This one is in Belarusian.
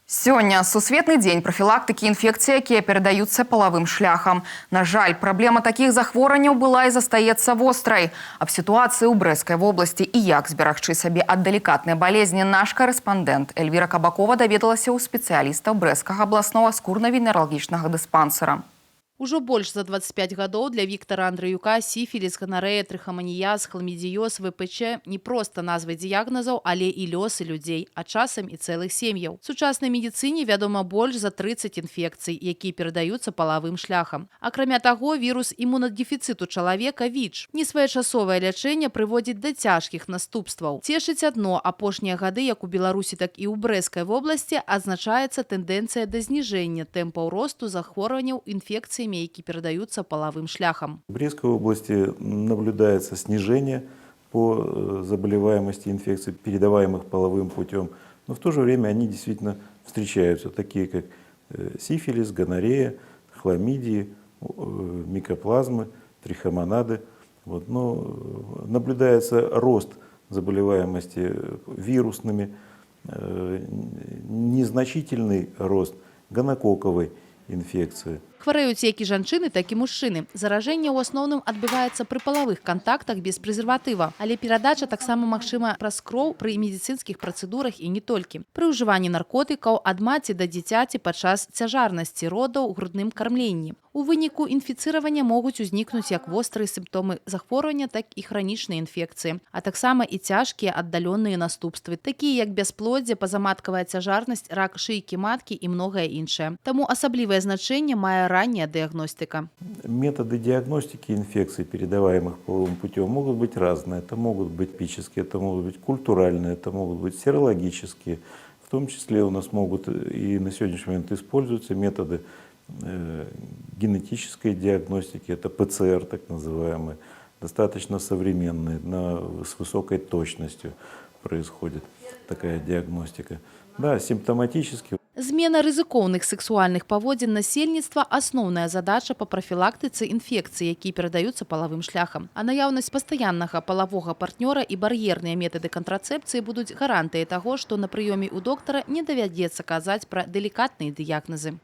Сёння сусветны дзень профілактыкі інфекцый, якія перадаюцца палавым шляхам. На жаль, праблема такіх захворванняў была і застаецца вострай. Аб сітуацыі ў Брэсцкай вобласці і як зберагчы сабе ад далікатнай балезні наш карэспандэнт Эльвіра Кабакова даведалася ў спецыялістаў Брэсцкага абласнога скурна-венералагічнага дыспансера. Ужо больш за 25 гадоў для Віктара Андрыюка сіфіліс, ганарэя, трыхаманіяз, хламідзіёз, ВПЧ не проста назвы дыягназаў, але і лёсы людзей, а часам і цэлых сем'яў. Сучаснай медыцыне вядома больш за 30 інфекцый, якія перадаюцца палавым шляхам. Акрамя таго, вірус імунадефіцыту чалавека ВІЧ. Несвоечасовае лячэнне прыводзіць да цяжкіх наступстваў. Цешыць адно, апошнія гады, як у Беларусі, так і ў Брэсцкай вобласці, адзначаецца тэндэнцыя да зніжэння тэмпаў росту захворванняў інфекцыямі, які передаются половым шляхом. В Брестской области наблюдается снижение по заболеваемости инфекций, передаваемых половым путем, но в то же время они действительно встречаются, такие как сифилис, гонорея, хламидии, микоплазмы, трихомонады. Но наблюдается рост заболеваемости вирусными, незначительный рост гонококковой инфекции. Хварэюць як і жанчыны, так і мужчыны. Заражэнне ў асноўным адбываецца пры палавых кантактах без прэзерватыва, але перадача таксама магчыма праз кроў пры медыцынскіх працэдурах і не толькі. Пры ўжыванні наркотыкаў ад маці да дзіцяці падчас цяжарнасці родаў у грудным кармленні. У выніку інфіцыравання могуць узнікнуць як вострыя сімптомы захворвання, так і хранічныя інфекцыі, а таксама і цяжкія аддаленыя наступствы, такія як бясплоддзе, пазаматкавая цяжарнасць, рак шыйкі маткі і многае іншае. Таму асаблівае значэнне мае ранняя диагностика. Методы диагностики инфекций, передаваемых половым путем, могут быть разные. Это могут быть пические, это могут быть культуральные, это могут быть серологические. В том числе у нас могут и на сегодняшний момент используются методы генетической диагностики, это ПЦР так называемые, достаточно современные, с высокой точностью происходит такая диагностика. Да, симптоматически. Змена рызыкоўных сексуальных паводзін насельніцтва – асноўная задача па прафілактыцы інфекцый, якія перадаюцца палавым шляхам. А наяўнасць пастаяннага палавога партнёра і бар'ерныя метады кантрацэпцыі будуць гарантыяй таго, што на прыёме ў доктара не давядзецца казаць пра далікатныя дыягназы.